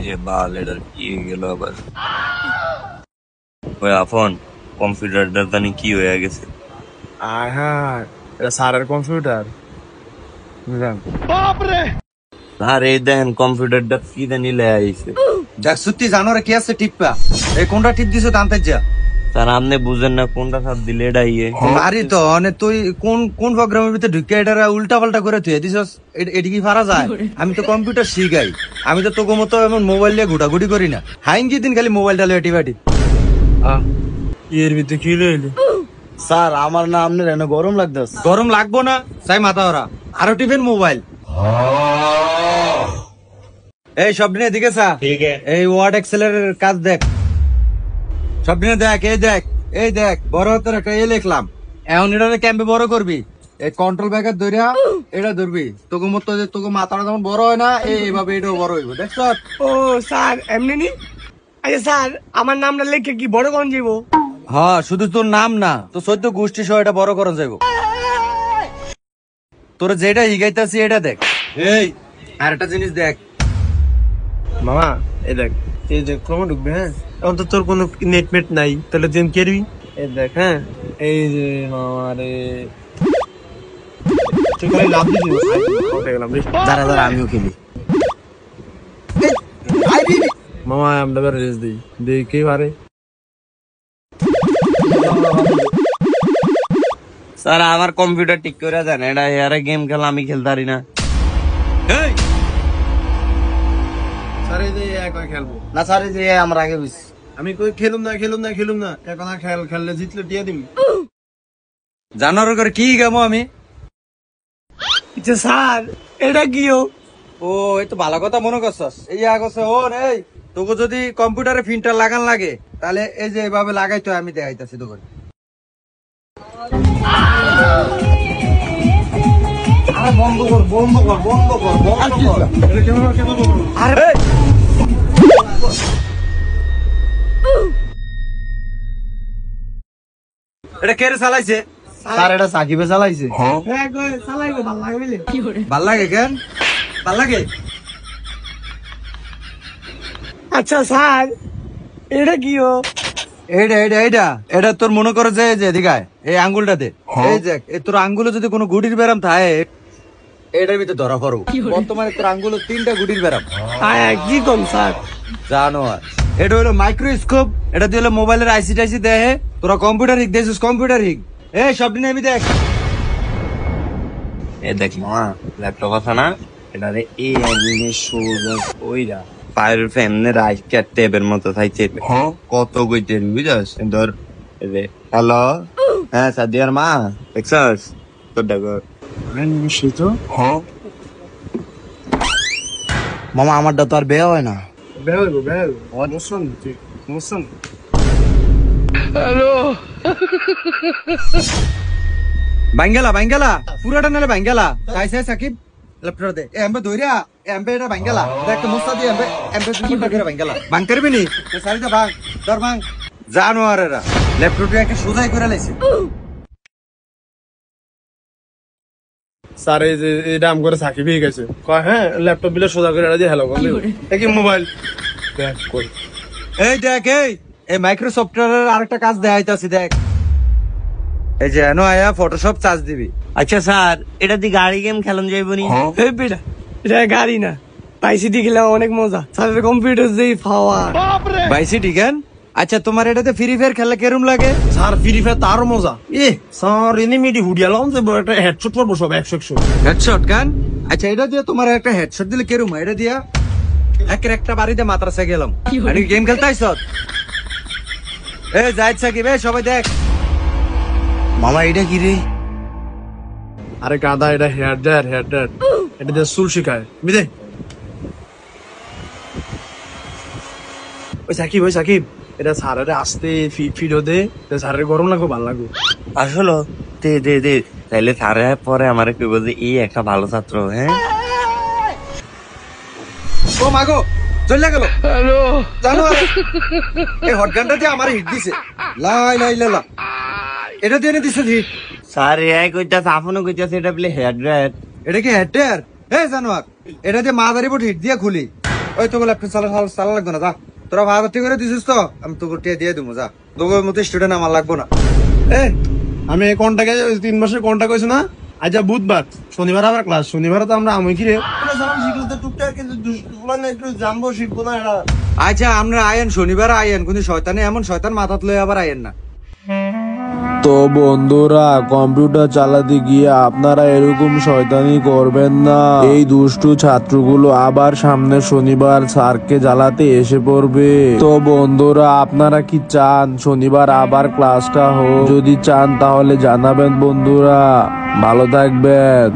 রে বাল, এটা কি গেল আবার? ওই আফন, কম্পিউটারটা জানি কি হয়ে গেছে। হ্যাঁ, এটা স্যারের কম্পিউটার। আর এই দেখেন কম্পিউটারটা কি জানি লেয়া আইছে। দেখ সত্যি জানো রে কি আছে টিপা, এই কোনটা টিপ দিছো জানতে যা। স্যার আপনি বুঝেন না কোনটা সাথ দিলে এটা ইয়ে। আরে তো মানে তুই কোন কোন প্রোগ্রামের ভিতরে ঢুকে এটা উল্টা পাল্টা করে তুই দিছস, এটি কি পারা যায়? আমি তো কম্পিউটার শিখাই, আমি তো তোকে মতো এমন মোবাইল নিয়ে ঘুটাঘুটি করি না। হাইন কি দিন খালি মোবাইলটা লেটি বাটি। এর ভিতরে কি রইল? স্যার আমার না আপনার এনে গরম লাগতেছে। গরম লাগবো না চাই মাথা ওরা আরো টিফিন মোবাইল। এই সব দিনে এদিকে স্যার, এই ওয়ার্ড এক্সেলের কাজ দেখ, সব দিনে দেখ, এই দেখ বড় হাতের একটা এ লিখলাম। এখন এটা ক্যাম্পে বড় করবি, এই কন্ট্রোল ব্যাগের ধরিয়া এটা ধরবি, তোকে মতো যে তোকে মাথাটা যেমন বড় হয় না এইভাবে এটাও বড় হইব। দেখছ? ও স্যার এমনি নি? আচ্ছা স্যার আমার নামটা লিখে কি বড় কোন যাইব? হ্যাঁ, শুধু তোর নাম না, তো 14 গোষ্ঠী সহ এটা বড় করা যাইব। তোর যেটা হিগাইতাছি এটা দেখ। এই আর একটা জিনিস দেখ মামা, এই দেখ, এই যে ক্রমে ঢুকবে। হ্যাঁ, এখন তো তোর কোনো নেট মেট নাই, তাহলে তুই কেরবি? এই দেখ, হ্যাঁ, এই যে মামা রে, তুই খালি লাভ দিবি। দাঁড়া দাঁড়া আমিও খেলি। মামা আমরা রেস দিই, দেখে পারে। স্যার আমার কম্পিউটার ঠিক করে দেন, এটা এয়ারে গেম খেলা আমি খেলতে পারি না। স্যার এই যে একবার খেলবো না স্যার, এই যে আমরা আগে বুঝছি। আমি কই খেলুম না এখন আর খেললে জিতলে দিয়ে দিবি। জানোয়ার করে কি গামো আমি। আচ্ছা স্যার এটা কিও? ও এই তো ভালো কথা মনে করছস। এই আগছে ও এই তোকে যদি কম্পিউটারে প্রিন্টার লাগান লাগে তাহলে এই যে এভাবে লাগাইতো, আমি দেখাইতাছি তোকে। আরে বন্ধ কর। আরে এটা কে রে চালাইছে? স্যার এটা সাকিবে চালাইছে। ভাল লাগে কেন? ভাল লাগে? আচ্ছা স্যার এটা কিও? এটা তোর মনে করে যে এদিকায় এই আঙ্গুলটাতে এই দেখ, তোর আঙ্গুলে যদি কোনো গুটির ব্যারাম থাকে এটার ভিতরে ধরা পড়ো। বর্তমানে তোর আঙ্গুলে 3টা গুটির ব্যারাম। কি কম স্যার? জানো এটা হলো মাইক্রোস্কোপ, এটা দিয়ে হলো মোবাইলের আইসি টাইসি দেহে। তোরা কম্পিউটার হিক দেখছিস, কম্পিউটার হিক। এই সব দিন আমি দেখ, এ দেখ মামা, ল্যাপটপ আছে না, এটারে এই একদিনে সোজা ওইরা পায়ের ফ্যামনে রাইকা টেবের মতো থাকছে। কত কইতে বুঝাস? ধর এই যে হ্যালো, হ্যাঁ সাদিয়ার মা দেখছস তোর ডাকর মামা আমারটা তো আর বেয়া হয় না। বাঙ্গালা পুরাটা নালে বাঙ্গালা চাইছে সাকিব ল্যাপটপ দে এমবে ধইরা এমবে এটা বাঙ্গালা দেখ মুস্তা দি এমবে দুটো করে বাঙ্গালা বাং করবি নি সারিটা ভাগ ধর ভাগ। জানোয়ারেরা ল্যাপটপটা একটা সোজাই করে লাইছে। স্যার এই যে এটা আম করে সাকিব হয়ে গেছে। কয় হ্যাঁ ল্যাপটপ বিলে সোজা করে দিয়ে হ্যালো বল কি মোবাইল দেখ কই। এই দেখ এই মাইক্রোসফটের আরেকটা কাজ দেখাইতাছি দেখ। এই যে এনো আয়া ফটোশপ চার্জ দিবি। আচ্ছা স্যার এটা দি গাড়ি গেম খেলন যাইব নি? এই বেটা এটা গাড়ি না, পাইসিটি খেলা অনেক মজা। স্যারের কম্পিউটার যেই পাওয়া বাইসি ঠিকান। আচ্ছা তোমার এটাতে ফ্রি ফায়ার খেলা কেরম লাগে? স্যার ফ্রি ফায়ার তার মজা। স্যার এনিমিটি হুডিয়ালাম যে একটা হেডশট পড়বো সব 100 হেডশট গান। আচ্ছা এটা দিয়ে তোমার একটা হেডশট দিলে কেরম? এটা দিয়া একটা বাড়িতে মাদ্রাসা গেলাম আর গেম খেলতে আইছ। যাই সাকিব সবাই দেখ। মামা এটা কি রে? আরে গাদা এটা হেয়ার ড্রায়ার এটা দিয়ে চুল শিখায় বুঝে। ওই সাকিব এটা স্যারের আসতে ফিডো দে, স্যারের গরম লাগবে ভালো লাগবে। আসলে দে তাইলে স্যারে পরে আমার কইব যে এই একটা ভালো ছাত্র। হ্যাঁ ও মাগো চলে গেল। হ্যালো জানো এই হটগানটা দিয়ে আমার হিট দিছে। লাই এটা দিয়ে দিছে হিট। স্যার এই কইতাছে আপনও কইতাছে এটা বলে হেড ড্রায়ার। এটা কি হেড ড্রায়ার? জানোয়ার এটা দিয়ে মাদারি বোর্ড হিট দিয়ে খুলি ওই তোকে ল্যাপটপ চালা লাগবে না, যা। তোরা ভাগাভাগি করে দিছিস তো, আমি তোকে টিয়া দিয়ে দেবো, যা। তোকে মতো স্টুডেন্ট আমার লাগবো না। আমি এই কন্টাকে 3 মাসের কন্টাক্ট হয়েছে না, আজ বুধবার, শনিবার আবার ক্লাস, শনিবারে তো আমরা আমি কি রে শিখলে তো টুকটাক কিন্তু একটু জানবো শিখবো না এরা। আচ্ছা আমরা আয়েন, শনিবার আয়েন, কিন্তু শয়তানে এমন শয়তান মাথাত লয়ে আবার আয়েন না। তো বন্ধুরা, কম্পিউটার চালাতে গিয়ে আপনারা এরকম শয়তানি করবেন না। এই দুষ্টু ছাত্রগুলো আবার সামনে শনিবার স্যারকে জ্বালাতে এসে পড়বে। তো বন্ধুরা, আপনারা কি চান শনিবার আবার ক্লাসটা হোক? যদি চান তাহলে জানাবেন বন্ধুরা। ভালো থাকবেন।